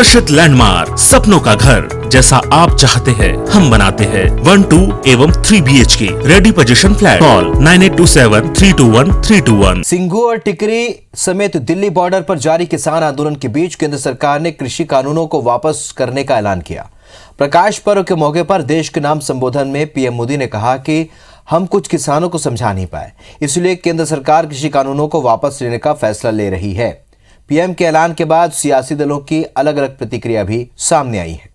आकर्षित लैंडमार्क, सपनों का घर जैसा आप चाहते हैं हम बनाते हैं। 1, 2 एवं 3 BHK ready position flat. Call 9827321321। Singhu और टिकरी समेत दिल्ली बॉर्डर पर जारी किसान आंदोलन के बीच केंद्र सरकार ने कृषि कानूनों को वापस करने का ऐलान किया। प्रकाश पर्व के मौके पर देश के नाम संबोधन में पीएम मोदी ने कहा कि हम कुछ किसानों को समझा नहीं पाए, इसलिए केंद्र सरकार कृषि कानूनों को वापस लेने का फैसला ले रही है। पीएम के ऐलान के बाद सियासी दलों की अलग अलग प्रतिक्रिया भी सामने आई है।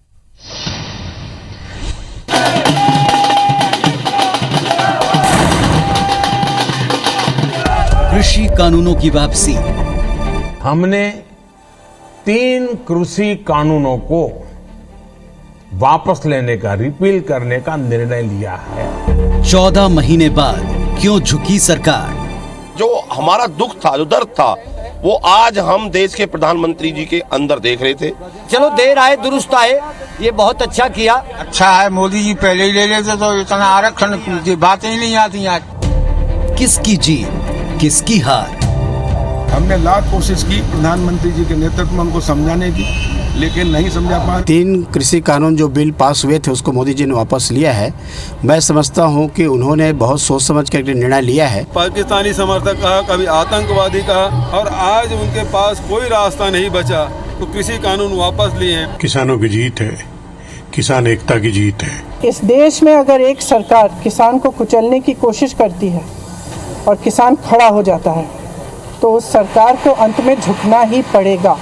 कृषि कानूनों की वापसी। हमने 3 कृषि कानूनों को वापस लेने का, रिपील करने का निर्णय लिया है। 14 महीने बाद क्यों झुकी सरकार? जो हमारा दुख था, जो दर्द था, वो आज हम देश के प्रधानमंत्री जी के अंदर देख रहे थे। चलो देर आए दुरुस्त आए, ये बहुत अच्छा किया। अच्छा है, मोदी जी पहले ही ले लेते तो इतना आरक्षण की बातें ही नहीं आती आज। किसकी जीत, किसकी हार? हमने लाख कोशिश की प्रधानमंत्री जी के नेतृत्व में उनको समझाने की, लेकिन नहीं समझा पा। 3 कृषि कानून जो बिल पास हुए थे उसको मोदी जी ने वापस लिया है। मैं समझता हूं कि उन्होंने बहुत सोच समझ कर निर्णय लिया है। पाकिस्तानी समर्थक कहा, कभी आतंकवादी कहा, और आज उनके पास कोई रास्ता नहीं बचा तो कृषि कानून वापस लिए हैं। किसानों की जीत है, किसान एकता की जीत है। इस देश में अगर एक सरकार किसान को कुचलने की कोशिश करती है और किसान खड़ा हो जाता है तो उस सरकार को अंत में झुकना ही पड़ेगा।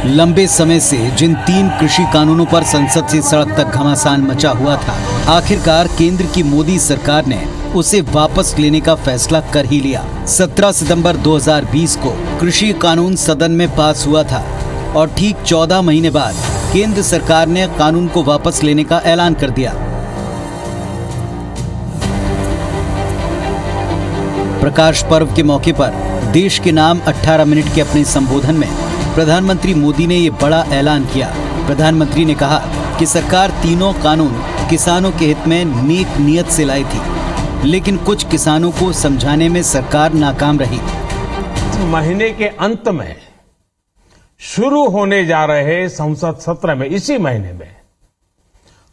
लंबे समय से जिन 3 कृषि कानूनों पर संसद से सड़क तक घमासान मचा हुआ था, आखिरकार केंद्र की मोदी सरकार ने उसे वापस लेने का फैसला कर ही लिया। 17 सितंबर 2020 को कृषि कानून सदन में पास हुआ था और ठीक 14 महीने बाद केंद्र सरकार ने कानून को वापस लेने का ऐलान कर दिया। प्रकाश पर्व के मौके पर देश के नाम 18 मिनट के अपने संबोधन में प्रधानमंत्री मोदी ने ये बड़ा ऐलान किया। प्रधानमंत्री ने कहा कि सरकार तीनों कानून किसानों के हित में नेक नियत से लाई थी, लेकिन कुछ किसानों को समझाने में सरकार नाकाम रही। महीने के अंत में शुरू होने जा रहे संसद सत्र में, इसी महीने में,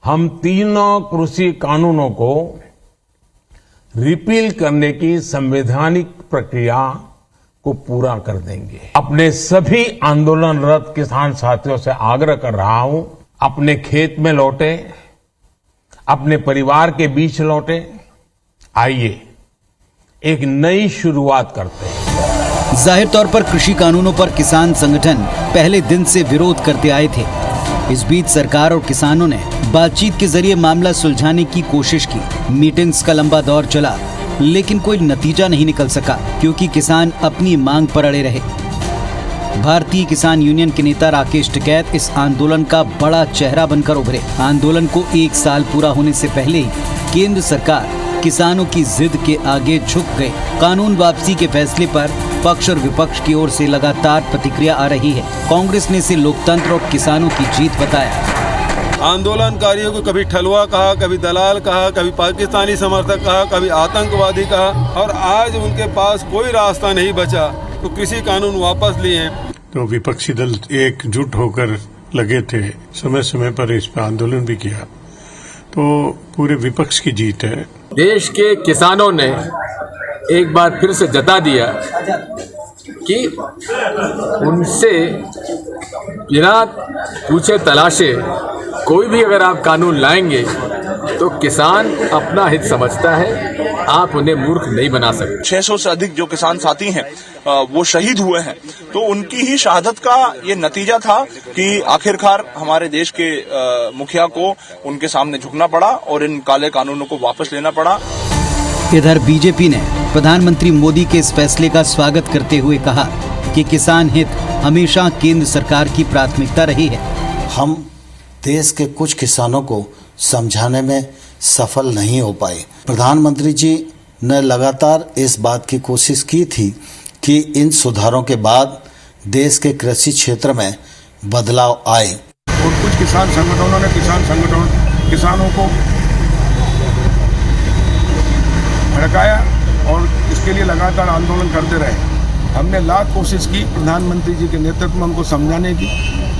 हम तीनों कृषि कानूनों को रिपील करने की संवैधानिक प्रक्रिया को पूरा कर देंगे। अपने सभी आंदोलनरत किसान साथियों से आग्रह कर रहा हूं, अपने खेत में लौटे, अपने परिवार के बीच लौटे। आइए एक नई शुरुआत करते हैं। जाहिर तौर पर कृषि कानूनों पर किसान संगठन पहले दिन से विरोध करते आए थे। इस बीच सरकार और किसानों ने बातचीत के जरिए मामला सुलझाने की कोशिश की। मीटिंग्स का लंबा दौर चला, लेकिन कोई नतीजा नहीं निकल सका क्योंकि किसान अपनी मांग पर अड़े रहे। भारतीय किसान यूनियन के नेता राकेश टिकैत इस आंदोलन का बड़ा चेहरा बनकर उभरे। आंदोलन को 1 साल पूरा होने से पहले ही केंद्र सरकार किसानों की जिद के आगे झुक गए। कानून वापसी के फैसले पर पक्ष और विपक्ष की ओर से लगातार प्रतिक्रिया आ रही है। कांग्रेस ने इसे लोकतंत्र और किसानों की जीत बताया। आंदोलनकारियों को कभी ठलुआ कहा, कभी दलाल कहा, कभी पाकिस्तानी समर्थक कहा, कभी आतंकवादी कहा, और आज उनके पास कोई रास्ता नहीं बचा तो कृषि कानून वापस लिए हैं। तो विपक्षी दल एकजुट होकर लगे थे, समय समय पर इस पर आंदोलन भी किया, तो पूरे विपक्ष की जीत है। देश के किसानों ने एक बार फिर से जता दिया कि उनसे बिना पूछे तलाशे कोई भी अगर आप कानून लाएंगे तो किसान अपना हित समझता है, आप उन्हें मूर्ख नहीं बना सकते। 600 से अधिक जो किसान साथी हैं वो शहीद हुए हैं, तो उनकी ही शहादत का ये नतीजा था कि आखिरकार हमारे देश के मुखिया को उनके सामने झुकना पड़ा और इन काले कानूनों को वापस लेना पड़ा। इधर बीजेपी ने प्रधानमंत्री मोदी के इस फैसले का स्वागत करते हुए कहा कि किसान हित हमेशा केंद्र सरकार की प्राथमिकता रही है। हम देश के कुछ किसानों को समझाने में सफल नहीं हो पाए। प्रधानमंत्री जी ने लगातार इस बात की कोशिश की थी कि इन सुधारों के बाद देश के कृषि क्षेत्र में बदलाव आए। और कुछ किसान संगठनों ने किसानों को लगातार आंदोलन करते रहे। हमने लाख कोशिश की प्रधानमंत्री जी के नेतृत्व में उनको समझाने की,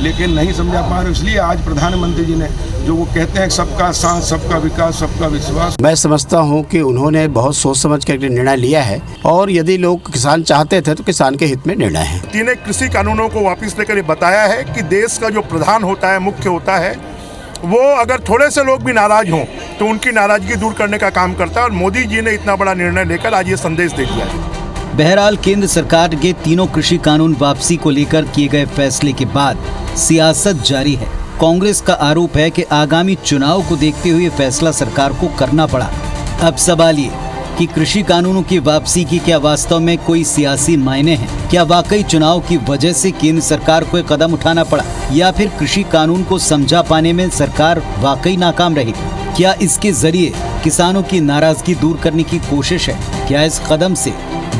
लेकिन नहीं समझा पा रहे। इसलिए आज प्रधानमंत्री जी ने जो वो कहते हैं सबका साथ, सबका विकास, सबका विश्वास, मैं समझता हूं कि उन्होंने बहुत सोच समझ कर निर्णय लिया है और यदि लोग किसान चाहते थे तो किसान के हित में निर्णय है। तीनों कृषि कानूनों को वापस लेकर ये बताया है कि देश का जो प्रधान होता है, मुख्य होता है, वो अगर थोड़े से लोग भी नाराज हों तो उनकी नाराजगी दूर करने का काम करता है और मोदी जी ने इतना बड़ा निर्णय लेकर आज ये संदेश दे दिया है। बहरहाल केंद्र सरकार के तीनों कृषि कानून वापसी को लेकर किए गए फैसले के बाद सियासत जारी है। कांग्रेस का आरोप है कि आगामी चुनाव को देखते हुए फैसला सरकार को करना पड़ा। अब सवाल ये कि कृषि कानूनों की वापसी की क्या वास्तव में कोई सियासी मायने हैं? क्या वाकई चुनाव की वजह से केंद्र सरकार को एक कदम उठाना पड़ा, या फिर कृषि कानून को समझा पाने में सरकार वाकई नाकाम रही? क्या इसके जरिए किसानों की नाराजगी दूर करने की कोशिश है? क्या इस कदम से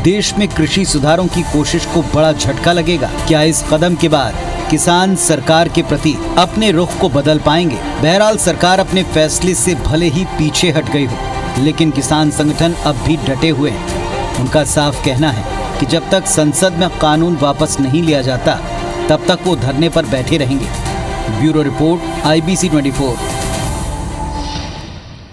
देश में कृषि सुधारों की कोशिश को बड़ा झटका लगेगा? क्या इस कदम के बाद किसान सरकार के प्रति अपने रुख को बदल पाएंगे? बहरहाल सरकार अपने फैसले से भले ही पीछे हट गई हो, लेकिन किसान संगठन अब भी डटे हुए हैं। उनका साफ कहना है कि जब तक संसद में कानून वापस नहीं लिया जाता तब तक वो धरने पर बैठे रहेंगे। Bureau report, IBC 24।